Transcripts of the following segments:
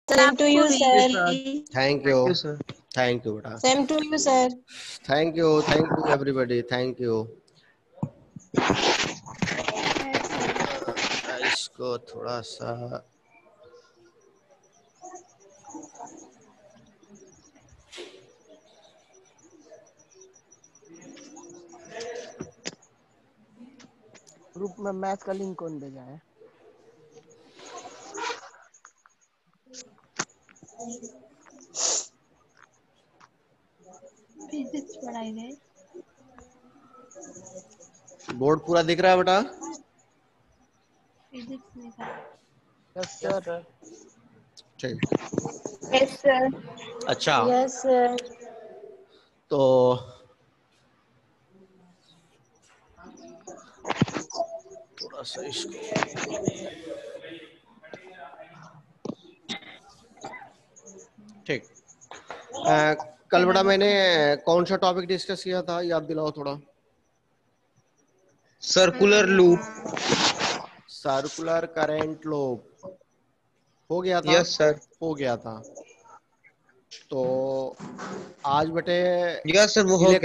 Same to you, sir. Thank you sir. बेटा, Same to you, sir. Thank you everybody, thank you. इसको थोड़ा सा group में math का लिंक कौन भेजा है? फिजिक्स पढ़ाई गई। बोर्ड पूरा दिख रहा है बेटा? फिजिक्स में था। Yes sir. ठीक, यस सर। अच्छा। Yes, sir. तो थोड़ा सा इसको ठीक। कल बेटा मैंने कौन सा टॉपिक डिस्कस किया था, याद दिलाओ थोड़ा। Circular loop. Circular current loop हो गया था? Yes sir. हो गया था। तो आज बेटे यस सर, वो हो गया।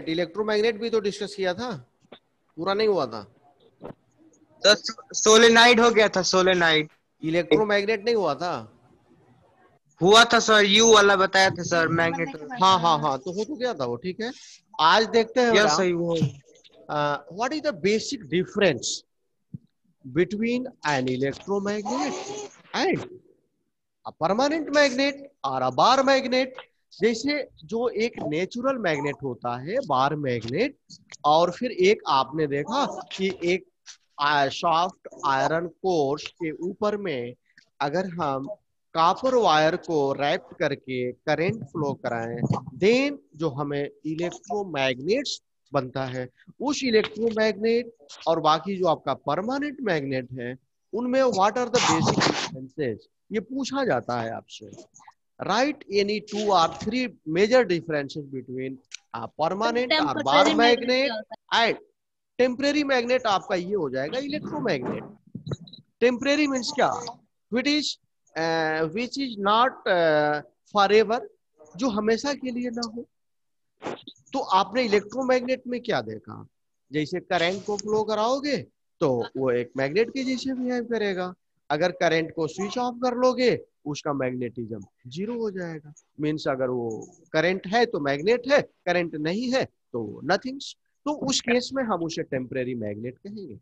इलेक्ट्रोमैग्नेट भी तो डिस्कस किया था, पूरा नहीं हुआ था? सर सोलेनाइड हो गया था, सोलेनाइड। इलेक्ट्रोमैग्नेट नहीं हुआ था? हुआ था सर, यू वाला बताया था सर, मैग्नेट। हाँ हाँ हाँ, तो हो तो गया था वो, ठीक है। आज देखते हैं यस बेटा, सर वो। What is the basic difference between an electromagnet and a permanent magnet or a bar magnet. जैसे जो एक नेचुरल मैग्नेट होता है बार मैग्नेट, और फिर एक आपने देखा कि एक सॉफ्ट आयरन कोर्स के ऊपर में अगर हम कॉपर वायर को रैप करके करंट फ्लो कराएं, देन जो हमें इलेक्ट्रोमैग्नेट्स बनता है। उस इलेक्ट्रोमैग्नेट और बाकी जो आपका परमानेंट मैग्नेट है, उनमें what are the basic differences, ये पूछा जाता है आपसे। Write any 2 or 3 major differences between permanent और bar magnet and temporary magnet. आपका ये हो जाएगा इलेक्ट्रोमैग्नेट। टेम्परेरी मीन्स क्या? विच इज नॉट फॉरएवर, जो हमेशा के लिए ना हो। तो आपने इलेक्ट्रोमैग्नेट में क्या देखा, जैसे करंट को फ्लो कराओगे तो वो एक मैग्नेट के जैसे बिहेव करेगा। अगर करंट को स्विच ऑफ कर लोगे, उसका मैग्नेटिज्म जीरो हो जाएगा। मीन्स अगर वो करंट है तो मैग्नेट है, करंट नहीं है तो नथिंग्स। तो उस केस में हम उसे टेम्परेरी मैग्नेट कहेंगे।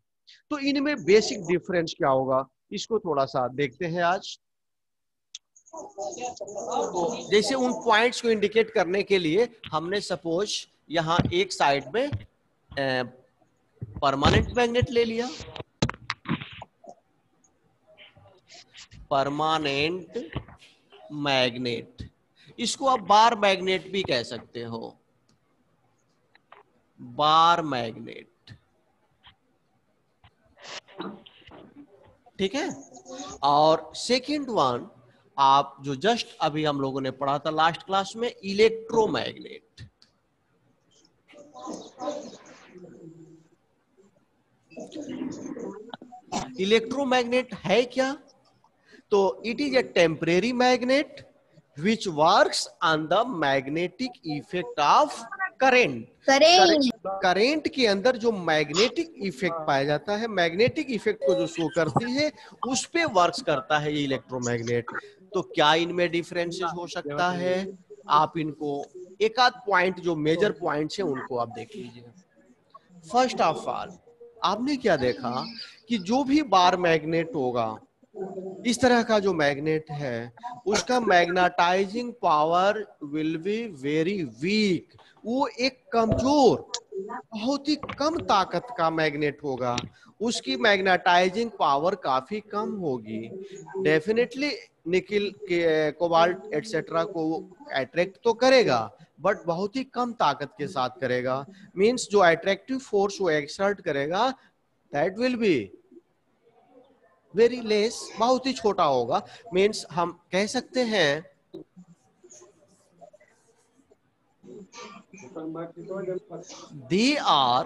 तो इनमें बेसिक डिफरेंस क्या होगा, इसको थोड़ा सा देखते हैं आज। तो जैसे उन पॉइंट्स को इंडिकेट करने के लिए हमने सपोज यहां एक साइड में परमानेंट मैग्नेट ले लिया, परमानेंट मैग्नेट, इसको आप बार मैग्नेट भी कह सकते हो, बार मैग्नेट, ठीक है। और सेकंड वन, आप जो जस्ट अभी हम लोगों ने पढ़ा था लास्ट क्लास में, इलेक्ट्रोमैग्नेट। इलेक्ट्रोमैग्नेट है क्या? तो it is a temporary magnet which works on the magnetic effect of current. Current के अंदर जो मैग्नेटिक इफेक्ट पाया जाता है, मैग्नेटिक इफेक्ट को जो शो करती है, उस पे वर्क्स करता है ये इलेक्ट्रोमैग्नेट। तो क्या इनमें डिफरेंसेस हो सकता है? आप इनको एक आध पॉइंट जो मेजर पॉइंट्स हैं उनको आप देख लीजिए। फर्स्ट ऑफ ऑल, आपने क्या देखा कि जो भी बार मैग्नेट होगा, इस तरह का जो मैग्नेट है, उसका magnetizing power will be very weak. वो एक कमजोर, बहुत ही कम ताकत का मैग्नेट होगा, उसकी मैग्नेटाइजिंग पावर काफी कम होगी। डेफिनेटली निकिल के कोबाल्ट एटसेट्रा को अट्रैक्ट तो करेगा, बट बहुत ही कम ताकत के साथ करेगा। मींस जो अट्रैक्टिव फोर्स वो एक्सर्ट करेगा, that will be very less, बहुत ही छोटा होगा। मीन्स हम कह सकते हैं दे आर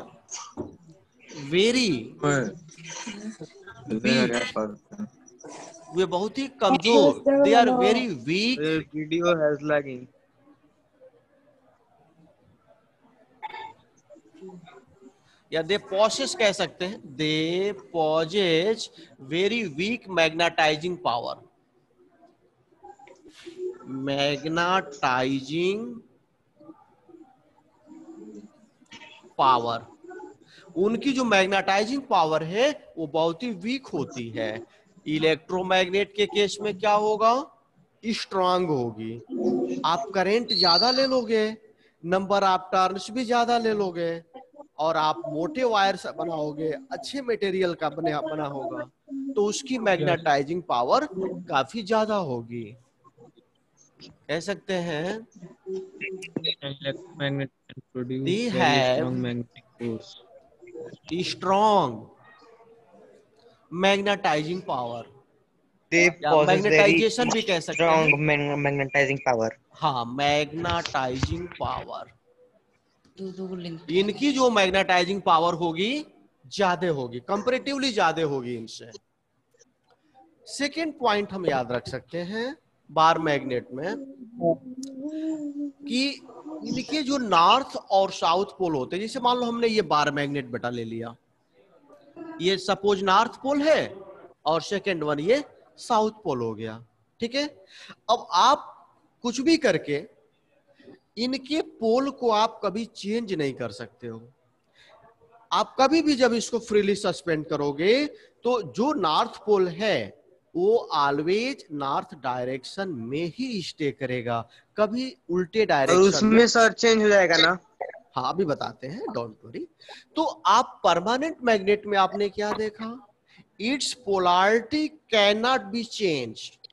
वेरी वीक वे बहुत ही कमजोर, they are very weak. Video has lagging. या दे पॉसेस कह सकते हैं, they possess very weak magnetising power. Magnetising power, उनकी जो मैग्नेटाइजिंग पावर है वो बहुत ही वीक होती है। इलेक्ट्रोमैग्नेट के केस में क्या होगा, स्ट्रांग होगी। आप करंट ज्यादा ले लोगे, नंबर ऑफ टर्न्स भी ज्यादा ले लोगे, और आप मोटे वायर से बनाओगे, अच्छे मटेरियल का बना होगा, तो उसकी मैग्नेटाइजिंग पावर काफी ज्यादा होगी। कह सकते हैं Electromagnet can produce they very have strong magnetic force. strong magnetizing power, They या possess very मैग्नेटाइजेशन भी कह सकते strong हैं। magnetizing power. हाँ, मैग्नेटाइजिंग पावर, इनकी जो मैग्नेटाइजिंग पावर होगी ज्यादा होगी, कंपैरेटिवली ज्यादा होगी इनसे। सेकेंड पॉइंट हम याद रख सकते हैं बार मैग्नेट में, कि इनके जो नॉर्थ और साउथ पोल होते हैं, जैसे मान लो हमने ये बार मैग्नेट बेटा ले लिया, ये सपोज नॉर्थ पोल है और सेकेंड वन ये साउथ पोल हो गया, ठीक है। अब आप कुछ भी करके इनके पोल को आप कभी चेंज नहीं कर सकते हो। आप कभी भी जब इसको फ्रीली सस्पेंड करोगे तो जो नॉर्थ पोल है वो ऑलवेज नॉर्थ डायरेक्शन में ही स्टे करेगा, कभी उल्टे और डायरेक्शन में। उसमें सर चेंज हो जाएगा ना? हाँ, अभी बताते हैं, डोंट वरी। तो आप परमानेंट मैग्नेट में आपने क्या देखा, it's polarity can not be changed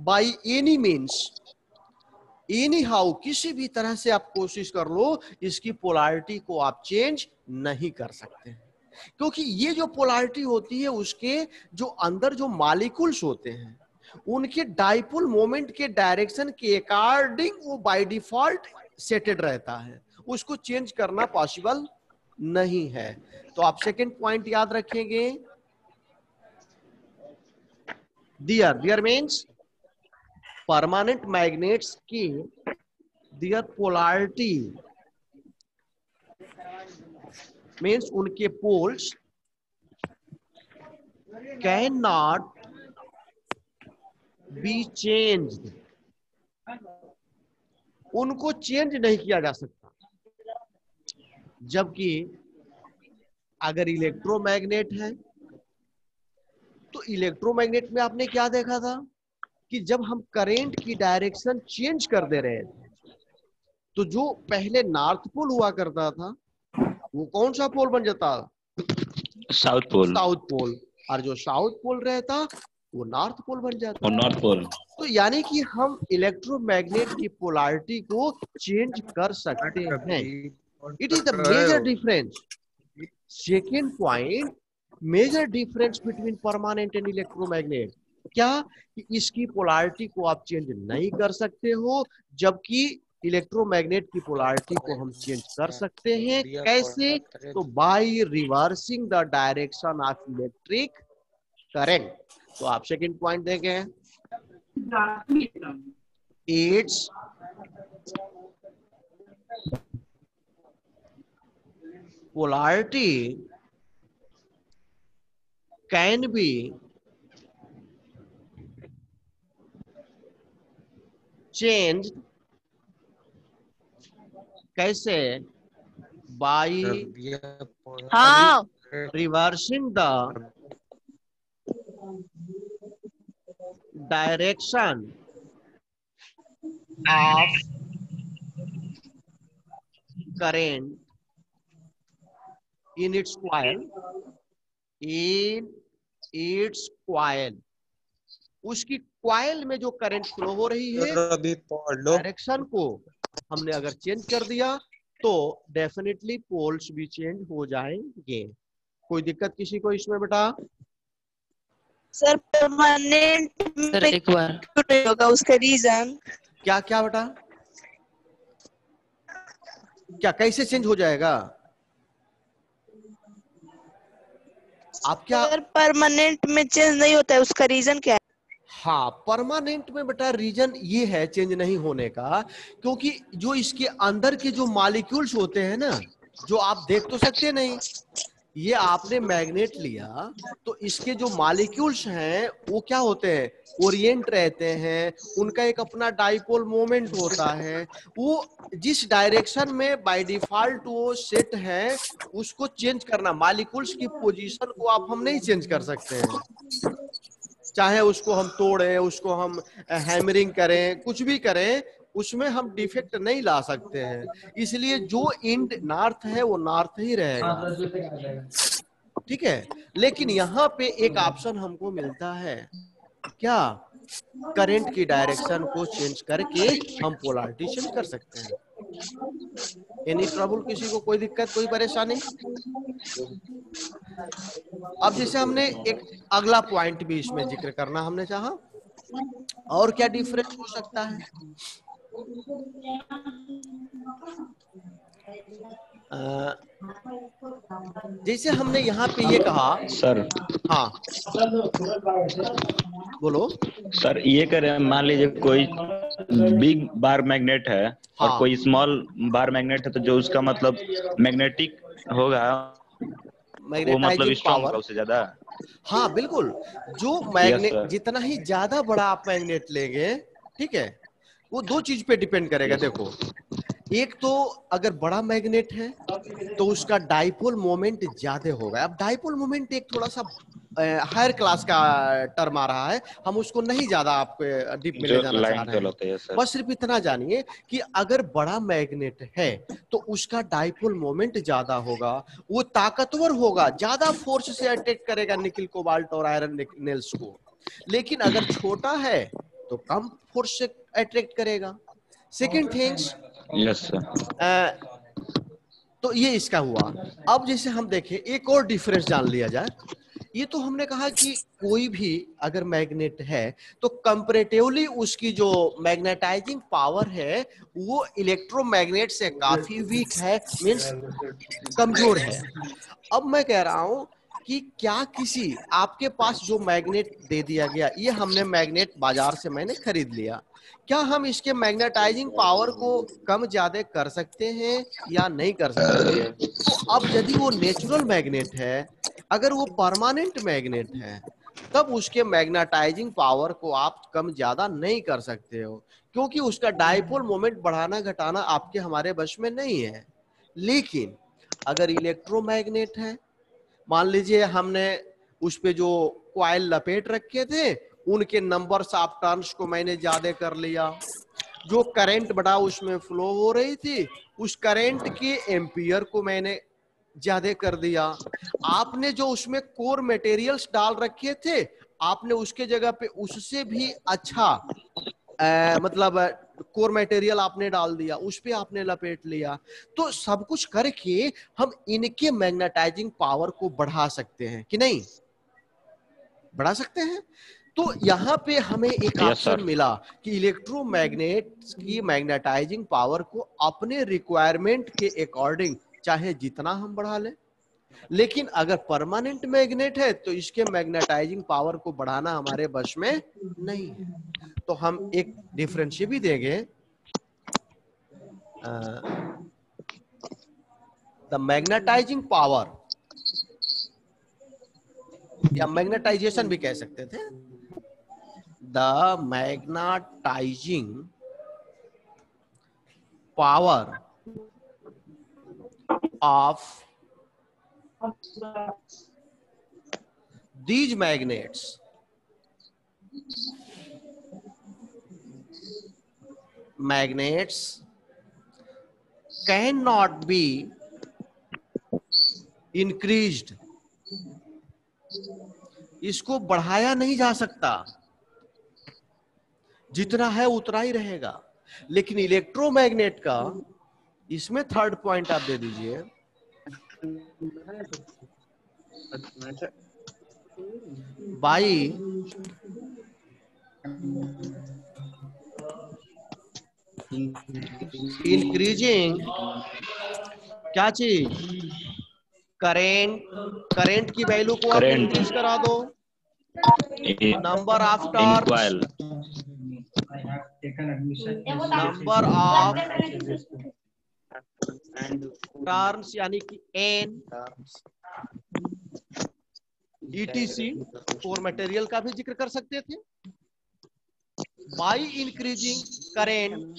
by any means, any how, किसी भी तरह से आप कोशिश कर लो, इसकी पोलैरिटी को आप चेंज नहीं कर सकते, क्योंकि ये जो पोलैरिटी होती है उसके जो अंदर जो मॉलिक्यूल्स होते हैं उनके डाइपोल मोमेंट के डायरेक्शन के अकॉर्डिंग वो बाय डिफॉल्ट सेटेड रहता है, उसको चेंज करना पॉसिबल नहीं है। तो आप सेकंड पॉइंट याद रखेंगे, दियर मीन्स परमानेंट मैग्नेट्स की दियर पोलैरिटी मीन्स उनके poles can not be changed, उनको चेंज नहीं किया जा सकता। जबकि अगर इलेक्ट्रोमैग्नेट है तो इलेक्ट्रोमैग्नेट में आपने क्या देखा था कि जब हम करंट की डायरेक्शन चेंज कर दे रहे थे तो जो पहले नॉर्थ पोल हुआ करता था वो कौन सा पोल बन जाता, साउथ पोल, साउथ पोल, और जो साउथ पोल रहता वो नॉर्थ पोल बन जाता। और नॉर्थ पोल। तो यानी कि हम इलेक्ट्रोमैग्नेट की पोलैरिटी को चेंज कर सकते हैं। It is the major difference. Second point, major difference between permanent and electromagnet, क्या कि इसकी पोलैरिटी को आप चेंज नहीं कर सकते हो, जबकि इलेक्ट्रोमैग्नेट की पोलैरिटी को हम चेंज कर सकते हैं। कैसे, तो by reversing the direction of electric current. तो आप सेकंड पॉइंट देखें, it's polarity can be changed, कैसे, by reversing the direction of current in its coil, उसकी कॉइल में जो करंट फ्लो हो रही है डायरेक्शन को हमने अगर चेंज कर दिया तो डेफिनेटली पोल्स भी चेंज हो जाएंगे। कोई दिक्कत किसी को इसमें बेटा? सर परमानेंट सर एक बार होगा उसका रीजन क्या क्या बेटा, क्या कैसे चेंज हो जाएगा? आप क्या सर परमानेंट में चेंज नहीं होता है, उसका रीजन क्या है? हाँ, परमानेंट में बेटा रीजन ये है चेंज नहीं होने का, क्योंकि जो इसके अंदर के जो मॉलिक्यूल्स होते हैं ना, जो आप देख तो सकते नहीं, ये आपने मैग्नेट लिया तो इसके जो मॉलिक्यूल्स हैं वो क्या होते हैं, ओरिएंट रहते हैं, उनका एक अपना डाइपोल मोमेंट होता है, वो जिस डायरेक्शन में बाय डिफॉल्ट वो सेट है उसको चेंज करना, मॉलिक्यूल्स की पोजीशन को आप हम नहीं चेंज कर सकते हैं, चाहे उसको हम तोड़ें, उसको हम हैमरिंग करें, कुछ भी करें, उसमें हम डिफेक्ट नहीं ला सकते हैं, इसलिए जो इंड नॉर्थ है वो नॉर्थ ही रहेगा, ठीक है। लेकिन यहाँ पे एक ऑप्शन हमको मिलता है, क्या, करंट की डायरेक्शन को चेंज करके हम पोलैरिटी चेंज कर सकते हैं। एनी ट्रबल, किसी को कोई दिक्कत, कोई परेशानी? अब जैसे हमने एक अगला पॉइंट भी इसमें जिक्र करना हमने चाहा, और क्या डिफरेंस हो सकता है? जैसे हमने यहाँ पे ये कहा सर। हाँ बोलो सर ये करें, मान लीजिए कोई बिग बार मैग्नेट है और हाँ। कोई स्मॉल बार मैग्नेट है, तो जो उसका मतलब मैग्नेटिक होगा वो मतलब स्ट्रॉन्ग होगा उससे ज्यादा। हाँ बिल्कुल, जो मैग्नेट जितना ही ज्यादा बड़ा आप मैग्नेट लेंगे, ठीक है, वो दो चीज पे डिपेंड करेगा। देखो, एक तो अगर बड़ा मैग्नेट है तो उसका डाइपोल मोमेंट ज्यादा होगा। अब डाइपोल मोमेंट एक थोड़ा सा हायर क्लास का टर्म आ रहा है, हम उसको नहीं ज्यादा आपको डीप में ले जाना चाह रहे हैं, बस सिर्फ इतना जानिए कि अगर बड़ा मैग्नेट है तो उसका डाइपोल मोमेंट ज्यादा होगा, वो ताकतवर होगा, ज्यादा फोर्स से अटैक करेगा निकिल कोबाल्ट और आयरन नेल्स को। लेकिन अगर छोटा है तो कम फोर्स से अट्रैक्ट करेगा। Second things, yes sir. तो ये इसका हुआ। अब जैसे हम देखें एक और डिफरेंस जान लिया जाए, ये तो हमने कहा कि कोई भी अगर मैग्नेट है तो कंपैरेटिवली उसकी जो मैग्नेटाइजिंग पावर है वो इलेक्ट्रोमैग्नेट से काफी वीक है, मींस कमजोर है। अब मैं कह रहा हूं कि क्या किसी आपके पास जो मैग्नेट दे दिया गया, ये हमने मैग्नेट बाजार से मैंने खरीद लिया, क्या हम इसके मैग्नेटाइजिंग पावर को कम ज्यादा कर सकते हैं या नहीं कर सकते? तो अब यदि वो नेचुरल मैग्नेट है, अगर वो परमानेंट मैग्नेट है, तब उसके मैग्नेटाइजिंग पावर को आप कम ज्यादा नहीं कर सकते हो, क्योंकि उसका डाइपोल मोमेंट बढ़ाना घटाना आपके हमारे वश में नहीं है। लेकिन अगर इलेक्ट्रोमैग्नेट है, मान लीजिए हमने उस पे जो कॉइल लपेट रखे थे उनके नंबर्स ऑफ टर्न्स को मैंने ज्यादा कर लिया, जो करंट बड़ा उसमें फ्लो हो रही थी उस करंट के एम्पियर को मैंने ज्यादा कर दिया। आपने जो उसमें कोर मटेरियल्स डाल रखे थे आपने उसके जगह पे उससे भी अच्छा मतलब कोर मटेरियल आपने डाल दिया, उस पे आपने लपेट लिया। तो सब कुछ करके हम इनके मैग्नेटाइजिंग पावर को बढ़ा सकते हैं कि नहीं? बढ़ा सकते हैं। तो यहाँ पे हमें एक ऑप्शन मिला कि इलेक्ट्रोमैग्नेट की मैग्नेटाइजिंग पावर को अपने रिक्वायरमेंट के अकॉर्डिंग चाहे जितना हम बढ़ा लें, लेकिन अगर परमानेंट मैग्नेट है तो इसके मैग्नेटाइजिंग पावर को बढ़ाना हमारे बस में नहीं है। तो हम एक डिफरेंस भी देंगे, द मैग्नेटाइजिंग पावर या मैग्नेटाइजेशन भी कह सकते थे, the magnetizing power of these magnets cannot be increased, इसको बढ़ाया नहीं जा सकता, जितना है उतना ही रहेगा। लेकिन इलेक्ट्रोमैग्नेट का, इसमें थर्ड पॉइंट आप दे दीजिए, बाई इंक्रीजिंग क्या चीज, करेंट की वैल्यू को आप Current. इंक्रीज करा दो, in number of coil. Number of turns यानी कि एन, ईटीसी फॉर मटेरियल का भी जिक्र कर सकते थे। By increasing current,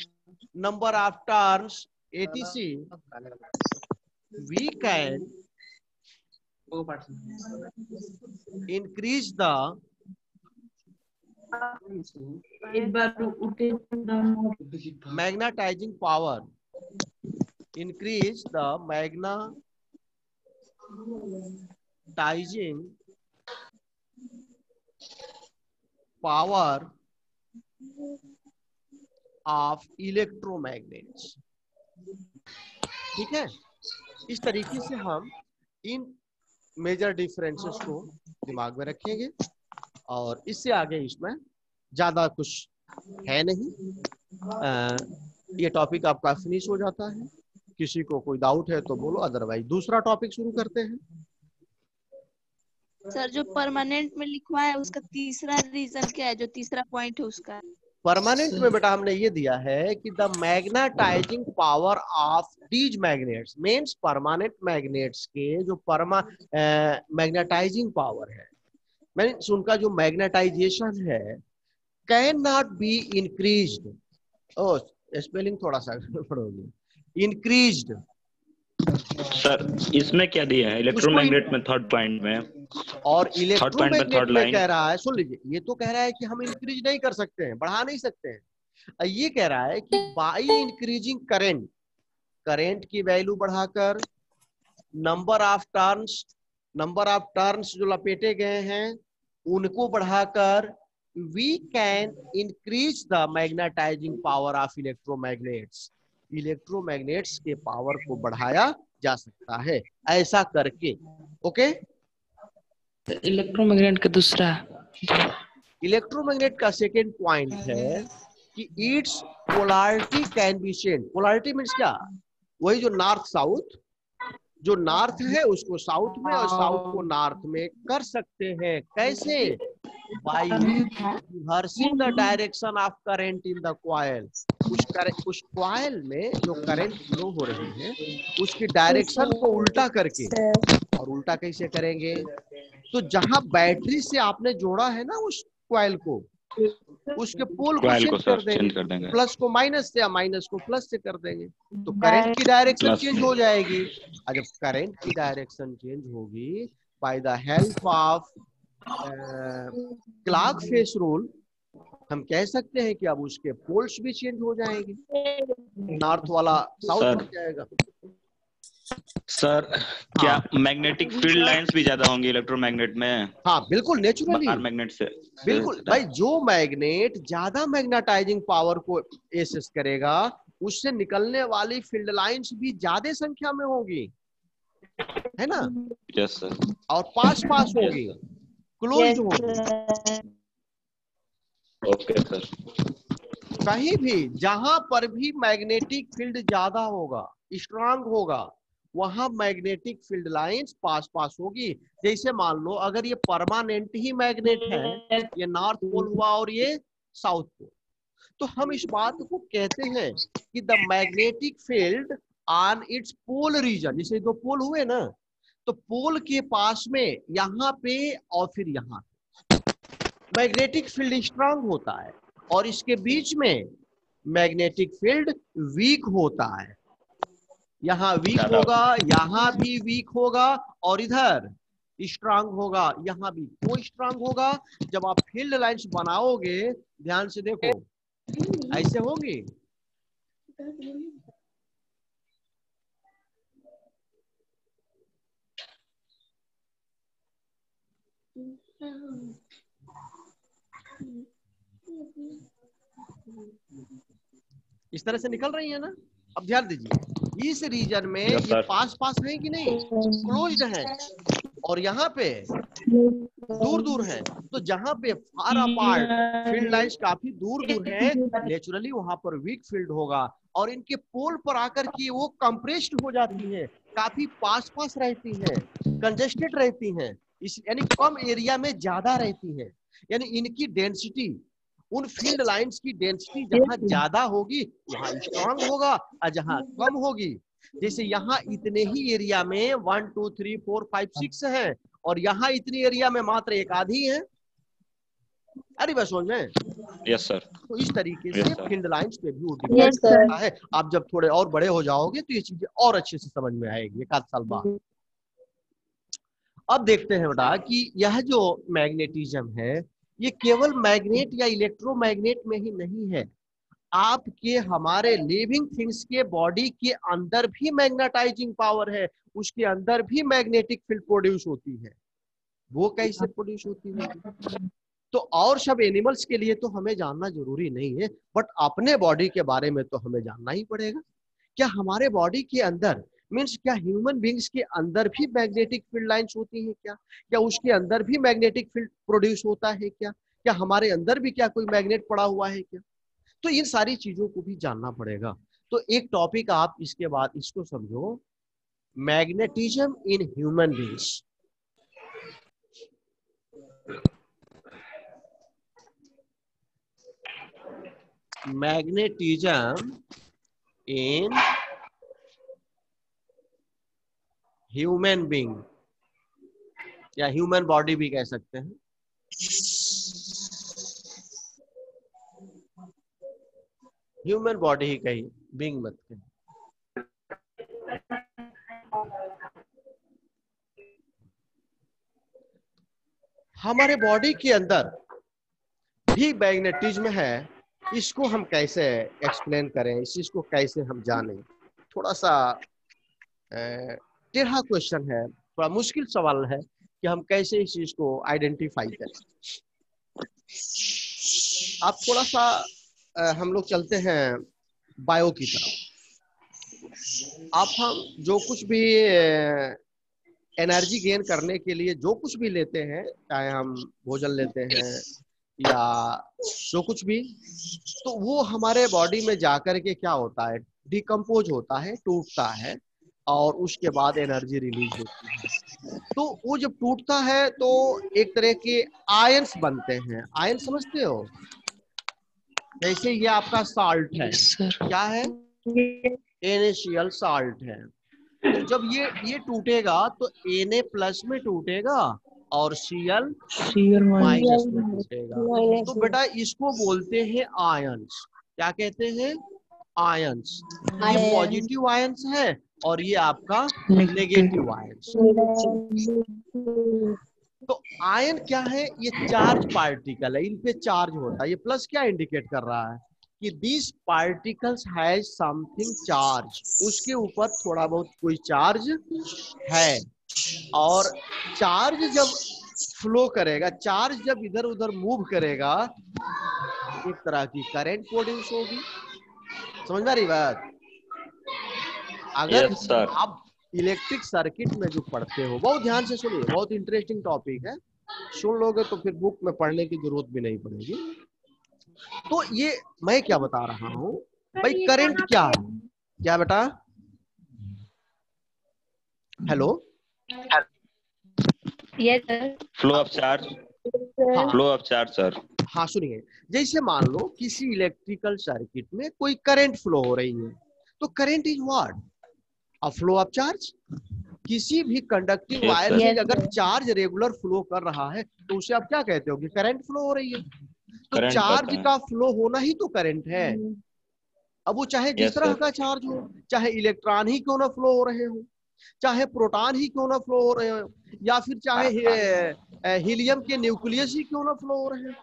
number of turns, etc, we can increase the magnetizing power, increase the magnetizing power of electromagnets। ठीक है, इस तरीके से हम इन मेजर डिफरेंसेस को दिमाग में रखेंगे और इससे आगे इसमें ज्यादा कुछ है नहीं। ये टॉपिक आपका फिनिश हो जाता है। किसी को कोई डाउट है तो बोलो, अदरवाइज दूसरा टॉपिक शुरू करते हैं। सर जो परमानेंट में लिखवा है उसका तीसरा रीजन क्या है, जो तीसरा पॉइंट है उसका? परमानेंट में बेटा हमने ये दिया है कि the magnetizing power of these magnets means permanent magnets के जो मैग्नेटाइजिंग पावर है, मीन्स उनका जो मैग्नेटाइजेशन है, can not be increased. Oh spelling थोड़ा सा पढ़ोगे, इंक्रीज्ड। सर इसमें क्या दिया है इलेक्ट्रोमैग्नेट में थर्ड पॉइंट में, और इलेक्ट्रोमैग्नेट में line. कह रहा है, सुन लीजिए, ये तो कह रहा है कि हम इंक्रीज नहीं कर सकते हैं, बढ़ा नहीं सकते हैं। ये कह रहा है कि बाई इंक्रीजिंग करेंट, करेंट की वैल्यू बढ़ाकर, नंबर ऑफ टर्न्स जो लपेटे गए हैं उनको बढ़ाकर, we can increase the magnetizing power of electromagnets, electromagnets के पावर को बढ़ाया जा सकता है ऐसा करके। ओके, इलेक्ट्रोमैग्नेट का दूसरा, इलेक्ट्रोमैग्नेट का सेकेंड पॉइंट है कि it's polarity can be change. Polarity means क्या? वही जो नॉर्थ साउथ, जो नॉर्थ है उसको साउथ में और साउथ को नॉर्थ में कर सकते हैं। कैसे? By reversing the direction of current in the coil. उस कॉइल में जो करंट फ्लो हो रहे हैं उसकी डायरेक्शन को उल्टा करके, और उल्टा कैसे करेंगे? तो जहां बैटरी से आपने जोड़ा है ना उस कॉइल को, उसके पोल को चेंज कर देंगे, प्लस को माइनस से या माइनस को प्लस से कर देंगे, तो करंट की डायरेक्शन चेंज हो जाएगी। और जब करंट की डायरेक्शन चेंज होगी by the help of clock face rule, हम कह सकते हैं कि अब उसके पोल्स भी चेंज हो जाएंगे, नॉर्थ वाला साउथ बन जाएगा। सर क्या मैग्नेटिक फील्ड लाइंस भी ज्यादा होंगी इलेक्ट्रोमैग्नेट में? हाँ बिल्कुल, नेचुरली मैग्नेट से बिल्कुल भाई, जो मैग्नेट ज्यादा मैग्नेटाइजिंग पावर को एसेस करेगा उससे निकलने वाली फील्ड लाइंस भी ज्यादा संख्या में होगी, है ना? Yes sir. और पास होगी, क्लोज होगी। Okay sir. कहीं भी जहां पर भी मैग्नेटिक फील्ड ज्यादा होगा, स्ट्रांग होगा, वहां मैग्नेटिक फील्ड लाइंस पास होगी। जैसे मान लो अगर ये परमानेंट ही मैग्नेट है, ये नॉर्थ पोल हुआ और ये साउथ पोल, तो हम इस बात को कहते हैं कि the magnetic field on its pole region, जैसे दो पोल हुए ना, तो पोल के पास में यहाँ पे और फिर यहाँ मैग्नेटिक फील्ड स्ट्रांग होता है, और इसके बीच में मैग्नेटिक फील्ड वीक होता है। यहाँ वीक होगा, यहाँ भी वीक होगा, और इधर स्ट्रांग होगा, यहाँ भी वो स्ट्रांग होगा। जब आप फील्ड लाइंस बनाओगे, ध्यान से देखो, ऐसे होंगी, इस तरह से निकल रही है ना। अब ध्यान दीजिए, इस रीजन में ये पास है कि नहीं, क्लोज्ड है, और यहाँ पे दूर दूर हैं। तो जहां पे फार अपार्ट फील्ड लाइंस काफी दूर दूर हैं, नेचुरली वहां पर वीक फील्ड होगा और इनके पोल पर आकर के वो कंप्रेस्ड हो जाती है, काफी पास पास रहती है, कंजेस्टेड रहती हैं, इस यानी कम एरिया में ज्यादा रहती है। यानी इनकी डेंसिटी, उन फील्ड लाइंस की डेंसिटी जहां ज्यादा होगी वहां स्ट्रांग होगा और जहां कम होगी, जैसे यहाँ इतने ही एरिया में 1 2 3 4 5 6 है और यहाँ इतनी एरिया में मात्र एक आधी है। अरे बस समझ में। Yes sir. तो इस तरीके से Yes, sir. फील्ड लाइंस पे भी वो डिपेंड करता है। आप जब थोड़े और बड़े हो जाओगे तो ये चीजें और अच्छे से समझ में आएगी एक आध साल बाद। अब देखते हैं बेटा कि यह जो मैग्नेटिज्म है ये केवल मैग्नेट या इलेक्ट्रोमैग्नेट में ही नहीं है, आपके हमारे लिविंग थिंग्स के बॉडी के अंदर भी मैग्नेटाइजिंग पावर है, उसके अंदर भी मैग्नेटिक फील्ड प्रोड्यूस होती है। वो कैसे प्रोड्यूस होती है तो और सब एनिमल्स के लिए तो हमें जानना जरूरी नहीं है, बट अपने बॉडी के बारे में तो हमें जानना ही पड़ेगा। क्या हमारे बॉडी के अंदर मीन्स क्या ह्यूमन बींग्स के अंदर भी मैग्नेटिक फील्ड लाइंस होती है क्या उसके अंदर भी मैग्नेटिक फील्ड प्रोड्यूस होता है क्या हमारे अंदर भी क्या कोई मैग्नेट पड़ा हुआ है क्या? तो इन सारी चीजों को भी जानना पड़ेगा। तो एक टॉपिक आप इसके बाद इसको समझो, magnetism in human beings. Magnetism in human being या ह्यूमन बॉडी भी कह सकते हैं। ह्यूमन बॉडी ही कही, बींग मत कही। हमारे बॉडी के अंदर भी मैग्नेटिज्म है, इसको हम कैसे एक्सप्लेन करें, इस चीज को कैसे हम जानें? थोड़ा सा टेढ़ा क्वेश्चन है, थोड़ा मुश्किल सवाल है कि हम कैसे इस चीज को आइडेंटिफाई करें। आप थोड़ा सा हम लोग चलते हैं बायो की तरफ। आप हम जो कुछ भी एनर्जी गेन करने के लिए जो कुछ भी लेते हैं, चाहे हम भोजन लेते हैं या जो कुछ भी, तो वो हमारे बॉडी में जाकर के क्या होता है, डिकम्पोज होता है, टूटता है और उसके बाद एनर्जी रिलीज होती है। तो वो जब टूटता है तो एक तरह के आयंस बनते हैं। आयन समझते हो? जैसे ये आपका साल्ट है, क्या है? NaCl साल्ट है। तो जब ये टूटेगा तो Na प्लस में टूटेगा और Cl माइनस में टूटेगा। तो बेटा इसको बोलते हैं आयंस। क्या कहते हैं? आयंस। ये पॉजिटिव आयंस है और ये आपका नेगेटिव आयंस। तो आयन क्या है? ये चार्ज पार्टिकल है, इन पे चार्ज होता है। ये प्लस क्या इंडिकेट कर रहा है कि this particles has something charge, उसके ऊपर थोड़ा बहुत कोई चार्ज है। और चार्ज जब फ्लो करेगा, चार्ज जब इधर उधर मूव करेगा, एक तरह की करंट प्रोड्यूस होगी। समझ में आ रही बात? अगर आप इलेक्ट्रिक सर्किट में जो पढ़ते हो, बहुत ध्यान से सुनिए, बहुत इंटरेस्टिंग टॉपिक है, सुन लोगे तो फिर बुक में पढ़ने की जरूरत भी नहीं पड़ेगी। तो ये मैं क्या बता रहा हूं भाई, करंट क्या है? क्या बेटा? Hello, flow of charge. हाँ, फ्लो ऑफ चार्ज सर। हाँ सुनिए, जैसे मान लो किसी इलेक्ट्रिकल सर्किट में कोई करंट फ्लो हो रही है, तो current is what? A flow of charge. किसी भी कंडक्टिंग वायर में अगर चार्ज रेगुलर फ्लो कर रहा है तो उसे आप क्या कहते हो कि करंट फ्लो हो रही है। तो चार्ज का फ्लो होना ही तो करंट है। अब वो चाहे जिस तरह का चार्ज हो, चाहे इलेक्ट्रॉन ही क्यों ना फ्लो हो रहे हो, चाहे प्रोटॉन ही क्यों ना फ्लो हो रहे हो, या फिर चाहे हीलियम के न्यूक्लियस ही क्यों ना फ्लो हो रहे हो,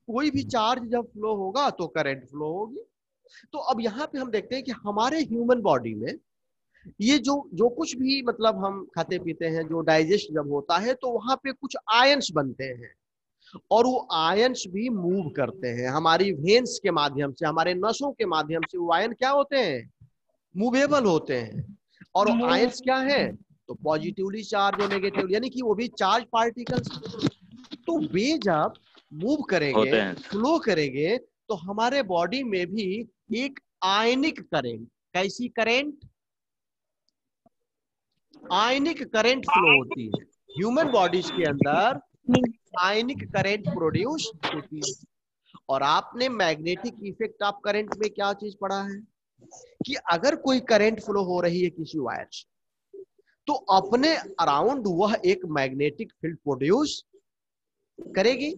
कोई भी चार्ज जब फ्लो होगा तो करंट फ्लो होगी। तो अब यहाँ पे हम देखते हैं कि हमारे ह्यूमन बॉडी में ये जो कुछ भी मतलब हम खाते पीते हैं, जो डाइजेस्ट जब होता है तो वहां पे कुछ आयंस बनते हैं और वो आयंस भी मूव करते हैं हमारी वेन्स के माध्यम से, हमारे नसों के माध्यम से। वो आयन क्या होते हैं? मूवेबल होते हैं। और आयंस क्या है? तो पॉजिटिवली चार्ज और नेगेटिवली, यानी कि वो भी चार्ज पार्टिकल्स। तो वे जब मूव करेंगे, फ्लो करेंगे, तो हमारे बॉडी में भी एक आयनिक करंट, कैसी करंट, आयनिक करंट फ्लो होती है। ह्यूमन बॉडीज के अंदर आयनिक करंट प्रोड्यूस होती है। और आपने मैग्नेटिक इफेक्ट ऑफ करंट में क्या चीज पढ़ा है कि अगर कोई करंट फ्लो हो रही है किसी वायर से, तो अपने अराउंड वह एक मैग्नेटिक फील्ड प्रोड्यूस करेगी,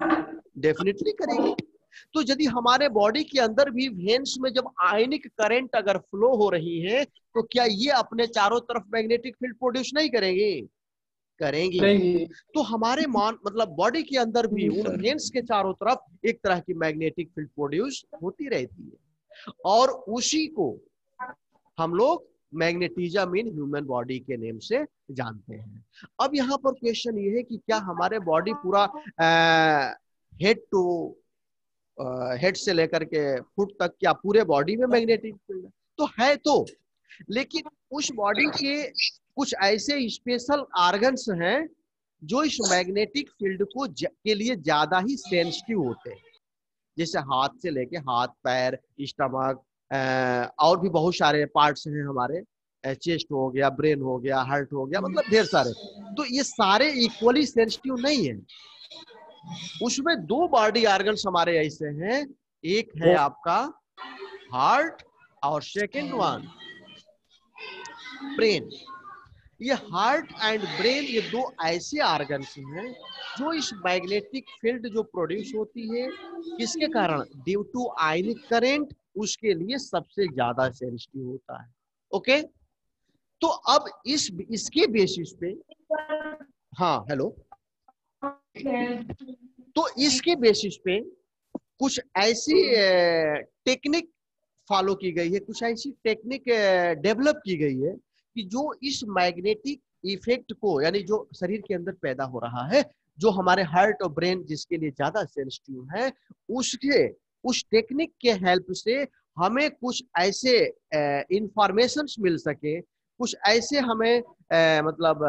डेफिनेटली करेगी। तो यदि हमारे बॉडी के अंदर भी वेन्स में जब आयनिक करंट अगर फ्लो हो रही है, तो क्या ये अपने चारों तरफ मैग्नेटिक फील्ड प्रोड्यूस नहीं करेंगे? करेंगी। तो हमारे मतलब बॉडी के अंदर भी उन वेन्स के चारों तरफ एक तरह की मैग्नेटिक फील्ड प्रोड्यूस होती रहती है, और उसी को हम लोग मैग्नेटिज्म इन ह्यूमन बॉडी के नेम से जानते हैं। अब यहाँ पर क्वेश्चन ये है कि क्या हमारे बॉडी पूरा हेड टू हेड से लेकर के फुट तक क्या पूरे बॉडी में मैग्नेटिक फील्ड है? तो है तो, लेकिन उस बॉडी के कुछ ऐसे स्पेशल ऑर्गन्स हैं जो इस मैग्नेटिक फील्ड को के लिए ज्यादा ही सेंसिटिव होते हैं, जैसे हाथ से लेके हाथ, पैर, स्टमक, और भी बहुत सारे पार्ट्स हैं हमारे, चेस्ट हो गया, ब्रेन हो गया, हार्ट हो गया, मतलब ढेर सारे। तो ये सारे इक्वली सेंसिटिव नहीं है। उसमें दो बॉडी ऑर्गन्स हमारे ऐसे हैं, एक है आपका हार्ट और सेकंड वन ब्रेन। ये हार्ट एंड ब्रेन, ये दो ऐसे ऑर्गन्स हैं जो इस मैग्नेटिक फील्ड जो प्रोड्यूस होती है किसके कारण, ड्यू टू आयनिक करंट, उसके लिए सबसे ज्यादा सेंसिटिव होता है। ओके, तो अब इसके बेसिस पे, हाँ हेलो, तो इसके बेसिस पे कुछ ऐसी टेक्निक फॉलो की गई है, कुछ ऐसी टेक्निक डेवलप की गई है कि जो इस मैग्नेटिक इफेक्ट को, यानी जो शरीर के अंदर पैदा हो रहा है, जो हमारे हार्ट और ब्रेन जिसके लिए ज्यादा सेंसिटिव है, उसके उस टेक्निक के हेल्प से हमें कुछ ऐसे इंफॉर्मेशंस मिल सके, कुछ ऐसे हमें मतलब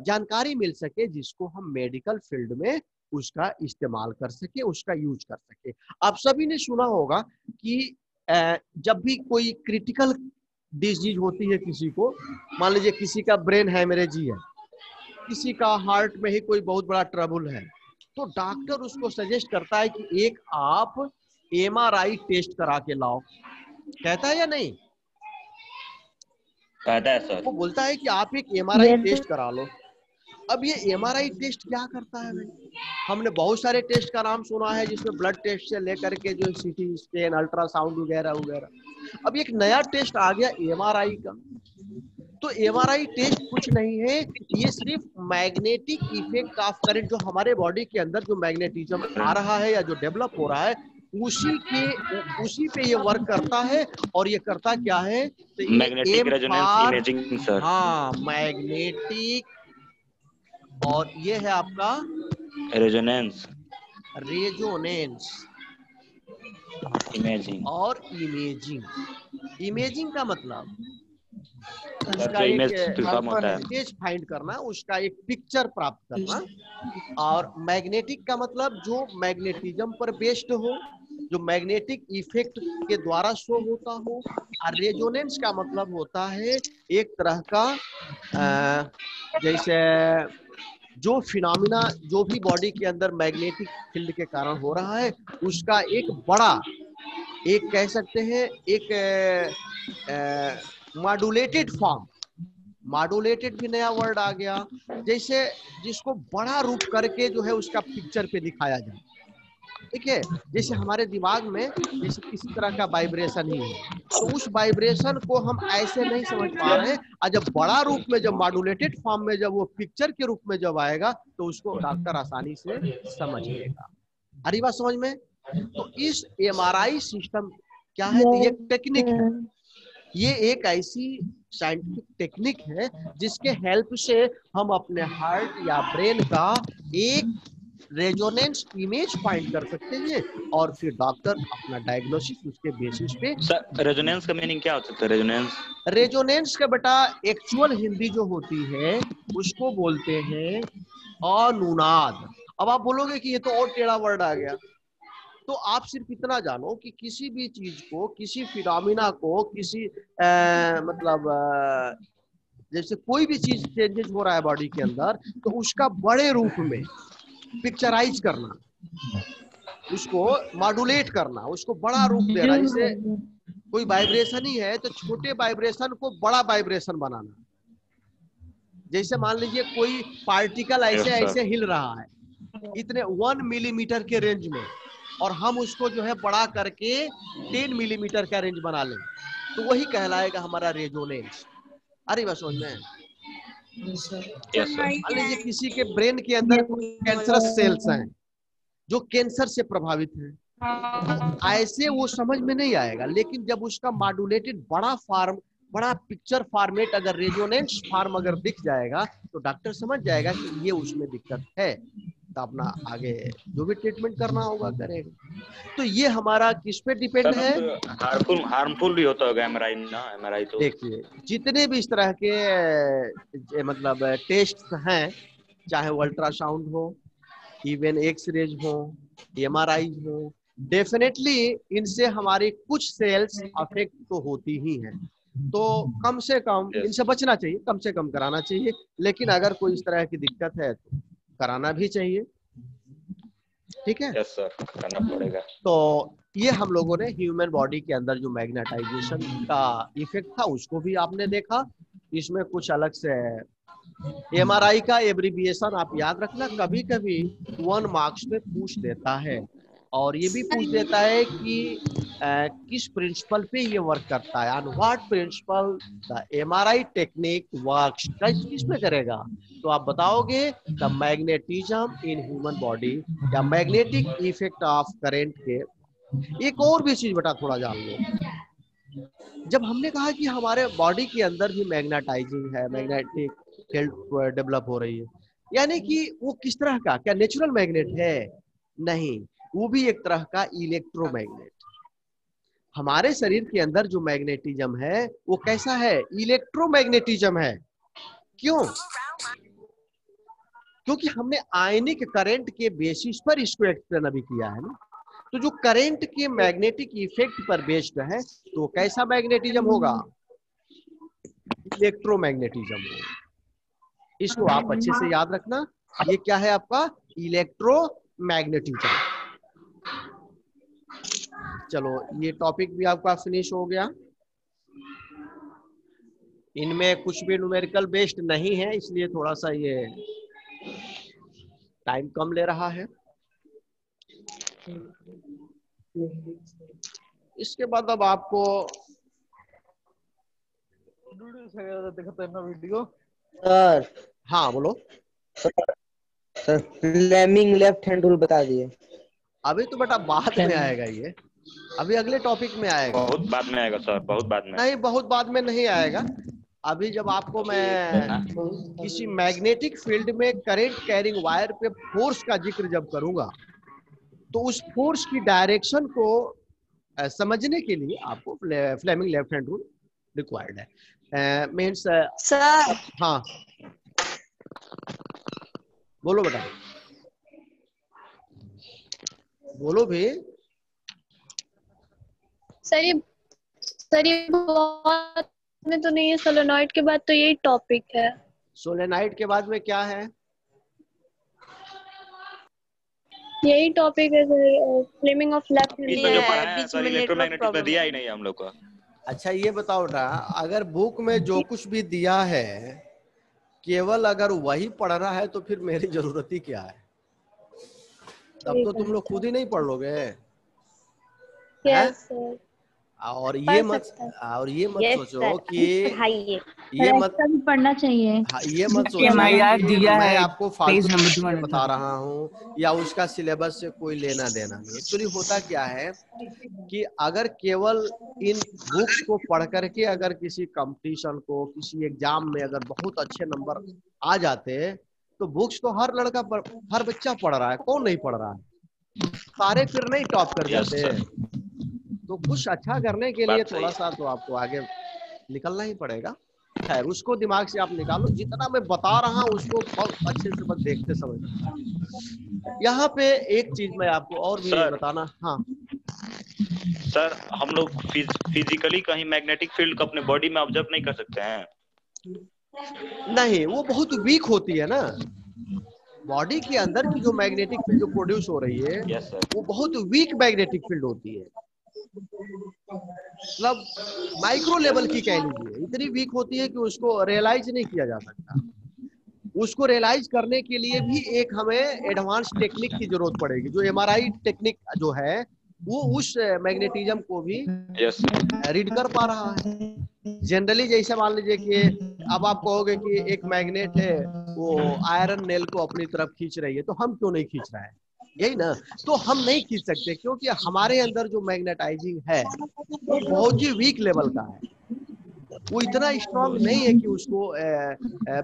जानकारी मिल सके जिसको हम मेडिकल फील्ड में उसका इस्तेमाल कर सके, उसका यूज कर सके। आप सभी ने सुना होगा कि जब भी कोई क्रिटिकल डिजीज होती है किसी को, मान लीजिए किसी का ब्रेन हेमरेजी है, किसी का हार्ट में ही कोई बहुत बड़ा ट्रबल है, तो डॉक्टर उसको सजेस्ट करता है कि एक आप MRI टेस्ट करा के लाओ। कहता है या नहीं? कहता है सर। वो बोलता है कि आप एक MRI टेस्ट करा लो। अब ये MRI टेस्ट क्या करता है भाई? हमने बहुत सारे टेस्ट का नाम सुना है, जिसमें ब्लड टेस्ट से लेकर के जो CT स्कैन, अल्ट्रासाउंड वगैरह वगैरह। अब एक नया टेस्ट आ गया MRI का। तो MRI टेस्ट कुछ नहीं है, ये सिर्फ मैग्नेटिक इफेक्ट ऑफ करंट, जो हमारे बॉडी के अंदर जो मैग्नेटिज्म आ रहा है या जो डेवलप हो रहा है, उसी पे ये वर्क करता है। और ये करता क्या है? तो मैग्नेटिक रेजोनेंस इमेजिंग सर। हाँ, मैग्नेटिक, और ये है आपका रेजोनेंस इमेजिंग। और इमेजिंग का मतलब उसका इमेज फाइंड करना, उसका एक पिक्चर प्राप्त करना। और मैग्नेटिक का मतलब जो मैग्नेटिज्म पर बेस्ड हो, जो मैग्नेटिक इफेक्ट के द्वारा शो होता हो। और रेजोनेंस का मतलब होता है एक तरह का जैसे जो फिनोमिना जो भी बॉडी के अंदर मैग्नेटिक फील्ड के कारण हो रहा है, उसका एक बड़ा, एक कह सकते हैं एक मॉड्यूलेटेड फॉर्म। मॉड्यूलेटेड भी नया वर्ड आ गया, जैसे जिसको बड़ा रूप करके जो है उसका पिक्चर पे दिखाया जाए। ठीक है, जैसे हमारे दिमाग में जैसे किसी तरह का वाइब्रेशन ही है, तो उस वाइब्रेशन को हम ऐसे नहीं समझ पा रहे हैं, और जब बड़ा रूप में, जब मॉड्यूलेटेड फॉर्म में, जब वो पिक्चर के रूप में जब आएगा, तो उसको डॉक्टर आसानी से समझ लेगा। अरे बात समझ में? तो इस MRI सिस्टम क्या है? तो ये टेक्निक है, ये एक ऐसी साइंटिफिक टेक्निक है जिसके हेल्प से हम अपने हार्ट या ब्रेन का एक रेजोनेंस इमेज फाइंड कर सकते हैं, और फिर डॉक्टर अपना डायग्नोसिस उसके बेसिस पे। सर रेजोनेंस का मीनिंग क्या होता है? रेजोनेंस का बेटा एक्चुअल हिंदी जो होती है उसको बोलते हैं अनुनाद। अब आप बोलोगे कि ये तो और टेढ़ा वर्ड आ गया, तो आप सिर्फ इतना जानो कि किसी भी चीज को, किसी फिनोमिना को, किसी जैसे कोई भी चीज चेंजेस हो रहा है बॉडी के अंदर, तो उसका बड़े रूप में पिक्चराइज करना, उसको मॉड्यूलेट करना, उसको बड़ा रूप देना। जैसे कोई वाइब्रेशन ही है तो छोटे वाइब्रेशन को बड़ा वाइब्रेशन बनाना। जैसे मान लीजिए कोई पार्टिकल ऐसे ऐसे हिल रहा है इतने 1 मिलीमीटर के रेंज में, और हम उसको जो है बड़ा करके 10 मिलीमीटर का रेंज बना लें, तो वही कहलाएगा हमारा रेजोनेंस। अरे बस समझ में। मान लीजिए किसी के ब्रेन के अंदर कोई कैंसरस सेल्स हैं जो कैंसर से प्रभावित हैं, तो ऐसे वो समझ में नहीं आएगा, लेकिन जब उसका मॉड्यूलेटेड बड़ा पिक्चर फॉर्मेट अगर रेजोनेंस फॉर्म अगर दिख जाएगा, तो डॉक्टर समझ जाएगा कि ये उसमें दिक्कत है, तो अपना आगे जो भी ट्रीटमेंट करना होगा करेगा। तो ये हमारा किस पे डिपेंड है? हार्मफुल भी होता होगा एमआरआई ना? एमआरआई तो देखिए जितने भी इस तरह के मतलब टेस्ट हैं, चाहे वो अल्ट्रासाउंड हो, इवन एक्सरेज हो, एमआरआई हो, डेफिनेटली इनसे हमारी कुछ सेल्स अफेक्ट तो होती ही हैं। तो कम से कम इनसे बचना चाहिए, कम से कम कराना चाहिए, लेकिन अगर कोई इस तरह की दिक्कत है तो कराना भी चाहिए। ठीक है? यस सर, करना पड़ेगा। तो ये हम लोगों ने ह्यूमन बॉडी के अंदर जो मैग्नेटाइजेशन का इफेक्ट था उसको भी आपने देखा। इसमें कुछ अलग से एमआरआई का एब्रिविएशन आप याद रखना, कभी कभी 1 मार्क्स में पूछ देता है, और ये भी पूछ देता है कि किस प्रिंसिपल पे ये वर्क करता है, on what principle the MRI technique works. किस पे करेगा? तो आप बताओगे the magnetism in human body या मैग्नेटिक इफेक्ट ऑफ करंट के। एक और भी चीज बेटा थोड़ा जान लो, जब हमने कहा कि हमारे बॉडी के अंदर भी मैग्नेटाइजिंग है, मैग्नेटिक फील्ड डेवलप हो रही है, यानी कि वो किस तरह का, क्या नेचुरल मैग्नेट है? नहीं, वो भी एक तरह का इलेक्ट्रोमैग्नेट। हमारे शरीर के अंदर जो मैग्नेटिज्म है वो कैसा है? इलेक्ट्रोमैग्नेटिज्म है। क्यों? क्योंकि हमने आयनिक करंट के बेसिस पर इसको एक्सप्लेन अभी किया है ना। तो जो करंट के मैग्नेटिक इफेक्ट पर बेस्ड है, तो कैसा मैग्नेटिज्म होगा? इलेक्ट्रोमैग्नेटिज्म होगा। इसको आप अच्छे से याद रखना, ये क्या है आपका? इलेक्ट्रोमैग्नेटिज्म। चलो ये टॉपिक भी आपका फिनिश हो गया। इनमें कुछ भी न्यूमेरिकल बेस्ड नहीं है, इसलिए थोड़ा सा ये टाइम कम ले रहा है। इसके बाद अब आपको वीडियो। सर हाँ बोलो। Sir Fleming left hand rule बता दिए। अभी तो बेटा बाद में आएगा, ये अभी अगले टॉपिक में आएगा। बहुत बाद में आएगा सर, बहुत बाद में। नहीं, बहुत बाद में नहीं आएगा। अभी जब आपको मैं किसी मैग्नेटिक फील्ड में करंट कैरिंग वायर पे फोर्स का जिक्र जब करूंगा, तो उस फोर्स की डायरेक्शन को समझने के लिए आपको Fleming left hand rule required है। Means sir. हाँ बोलो बेटा, बोलो भी। सर ये बहुत में तो नहीं है, सोलेनॉइड के बाद तो यही टॉपिक है। सोलेनाइड के बाद में क्या है? यही टॉपिक है sir, Fleming of left hand. इसमें जो पढ़ा है सर इलेक्ट्रोमैग्नेटिज्म में दिया ही नहीं हम लोग को। अच्छा ये बताओ बेटा, अगर बुक में जो कुछ भी दिया है केवल अगर वही पढ़ना है तो फिर मेरी जरूरत ही क्या है? तब तो तुम लोग खुद ही नहीं पढ़ लोगे। Yes sir. और ये मत सोचो कि ये मत पढ़ना चाहिए। ये मत सोचो मैं आपको फालतू बता रहा हूँ या उसका सिलेबस से कोई लेना देना नहीं। एक्चुअली होता क्या है कि अगर केवल इन बुक्स को पढ़ करके अगर किसी कंपटीशन को, किसी एग्जाम में अगर बहुत अच्छे नंबर आ जाते, तो बुक्स तो हर लड़का हर बच्चा पढ़ रहा है, कौन नहीं पढ़ रहा है? सारे फिर नहीं टॉप कर जाते। तो कुछ अच्छा करने के लिए थोड़ा सा तो आपको आगे निकलना ही पड़ेगा। खैर उसको दिमाग से आप निकालो, जितना मैं बता रहा हूँ उसको बहुत अच्छे से बस देखते समझ। यहाँ पे एक चीज मैं आपको और भी बताना। हाँ सर, हम लोग फिजिकली कहीं मैग्नेटिक फील्ड को अपने बॉडी में ऑब्जर्व नहीं कर सकते हैं? नहीं, वो बहुत वीक होती है ना, बॉडी के अंदर की जो मैग्नेटिक फील्ड जो प्रोड्यूस हो रही है वो बहुत वीक मैग्नेटिक फील्ड होती है, मतलब माइक्रो लेवल की कह लीजिए, इतनी वीक होती है कि उसको रियलाइज नहीं किया जा सकता। उसको रियलाइज करने के लिए भी एक हमें एडवांस टेक्निक की जरूरत पड़ेगी, जो एमआरआई टेक्निक जो है वो उस मैग्नेटिज्म को भी रीड कर पा रहा है। जनरली जैसे मान लीजिए कि अब आप कहोगे कि एक मैग्नेट है वो आयरन नेल को अपनी तरफ खींच रही है, तो हम क्यों नहीं खींच रहे हैं, यही ना। तो हम नहीं खींच सकते क्योंकि हमारे अंदर जो मैग्नेटाइजिंग है वो बहुत ही वीक लेवल का है, वो इतना स्ट्रांग नहीं है कि उसको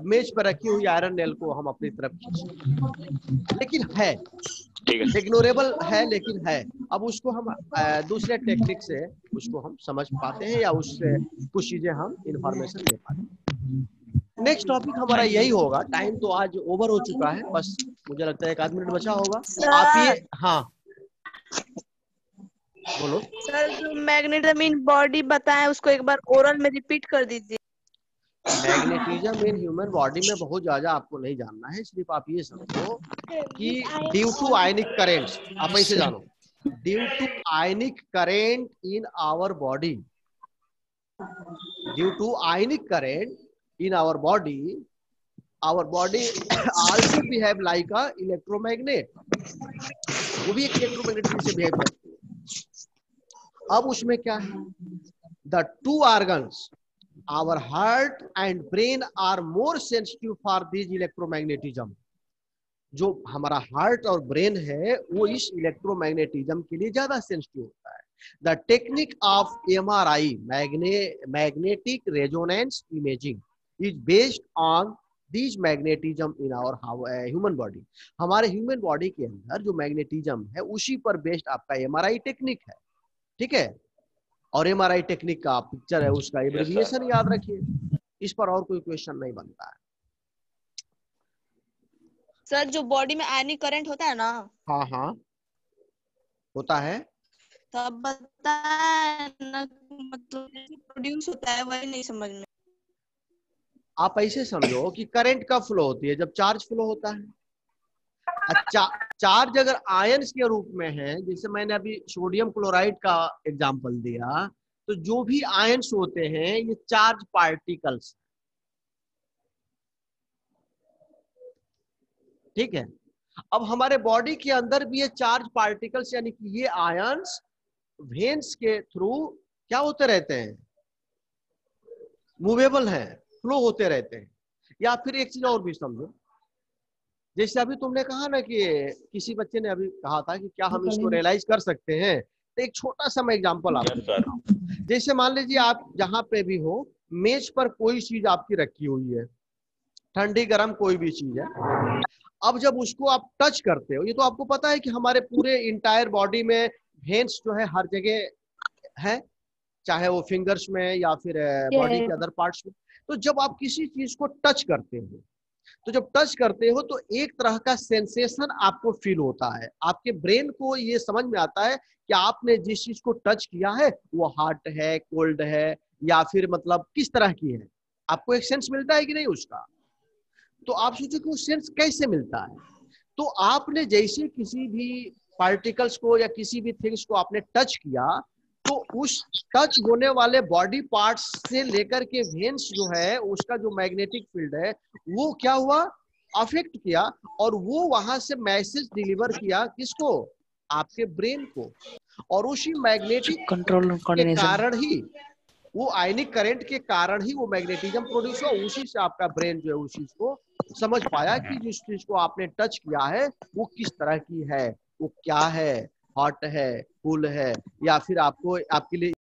मेज पर रखी हुई आयरन नेल को हम अपनी तरफ खींच, लेकिन है, इग्नोरेबल है लेकिन है। अब उसको हम दूसरे टेक्निक से उसको हम समझ पाते हैं या उससे कुछ चीजें हम इंफॉर्मेशन ले पाते हैं। नेक्स्ट टॉपिक हमारा यही होगा। टाइम तो आज ओवर हो चुका है, बस मुझे लगता है 1 आध मिनट बचा होगा। आप ये हाँ बोलो सर, जो मैग्नेटिज्म इन बॉडी बताएं उसको एक बार ओरल में रिपीट कर दीजिए। मैग्नेटिज्म इन ह्यूमन बॉडी में बहुत ज्यादा आपको नहीं जानना है, सिर्फ आप ये समझो कि ड्यू टू आयनिक करेंट्स, आप ऐसे जानो, due to ionic current in our body, due to ionic current in our body also behave like a electromagnet, वो भी एक इलेक्ट्रोमैग्नेट से बिहेव करती है। अब उसमें क्या है, the two organs our heart and brain are more sensitive for these electromagnetism। जो हमारा हार्ट और ब्रेन है वो इस इलेक्ट्रोमैग्नेटिज्म के लिए ज्यादा सेंसिटिव होता है। The technique of MRI magnetic resonance imaging is based on this magnetism in our human body. हमारे ह्यूमन बॉडी के अंदर जो मैग्नेटिज्म है उसी पर बेस्ड आपका MRI टेक्निक है, ठीक है। और MRI टेक्निक का पिक्चर है, उसका एब्रिविएशन याद रखिए, इस पर और कोई क्वेश्चन नहीं बनता है। सर, जो बॉडी में आयनिक करंट होता है ना, हाँ हाँ होता है, तो अब बताएं ना, मतलब प्रोड्यूस होता है वही नहीं समझ में। आप ऐसे समझो कि करंट कब फ्लो होती है, जब चार्ज फ्लो होता है। अच्छा, चार्ज अगर आयंस के रूप में है, जैसे मैंने अभी सोडियम क्लोराइड का एग्जांपल दिया, तो जो भी आयंस होते हैं ये चार्ज पार्टिकल्स, ठीक है। अब हमारे बॉडी के अंदर भी ये चार्ज पार्टिकल्स यानी कि ये आयंस वेन्स के थ्रू क्या होते रहते हैं, मूवेबल हैं, फ्लो होते रहते हैं। या फिर एक चीज और भी समझो, जैसे अभी तुमने कहा ना कि किसी बच्चे ने अभी कहा था कि क्या हम इसको रियलाइज कर सकते हैं, तो एक छोटा सा मैं एग्जांपल आपको बताता हूं। जैसे मान लीजिए आप जहां पे भी हो, मेज पर कोई चीज आपकी रखी हुई है, ठंडी गर्म कोई भी चीज है। अब जब उसको आप टच करते हो, ये तो आपको पता है कि हमारे पूरे इंटायर बॉडी में वेन्स जो है हर जगह है, चाहे वो फिंगर्स में या फिर बॉडी के अदर पार्ट्स में। तो जब आप किसी चीज को टच करते हो, तो जब टच करते हो तो एक तरह का सेंसेशन आपको फील होता है, आपके ब्रेन को ये समझ में आता है कि आपने जिस चीज को टच किया है वो हॉट है, कोल्ड है, या फिर मतलब किस तरह की है, आपको एक सेंस मिलता है कि नहीं उसका। तो आप सोचो कि वो सेंस कैसे मिलता है। तो आपने जैसे किसी भी पार्टिकल्स को या किसी भी थिंग्स को आपने टच किया, तो उस टच होने वाले बॉडी पार्ट्स से लेकर के वेन्स जो है उसका जो मैग्नेटिक फील्ड है वो क्या हुआ, अफेक्ट किया, और वो वहां से मैसेज डिलीवर किया किसको, आपके ब्रेन को। और उसी मैग्नेटिक कंट्रोल के कारण ही, वो आयनिक करंट के कारण ही वो मैग्नेटिज्म प्रोड्यूस हुआ। उसी से आपका ब्रेन जो है उस चीज को समझ पाया कि जिस चीज को आपने टच किया है वो किस तरह की है, वो क्या है, हॉट है, कूल है, या फिर आपको आपके लिए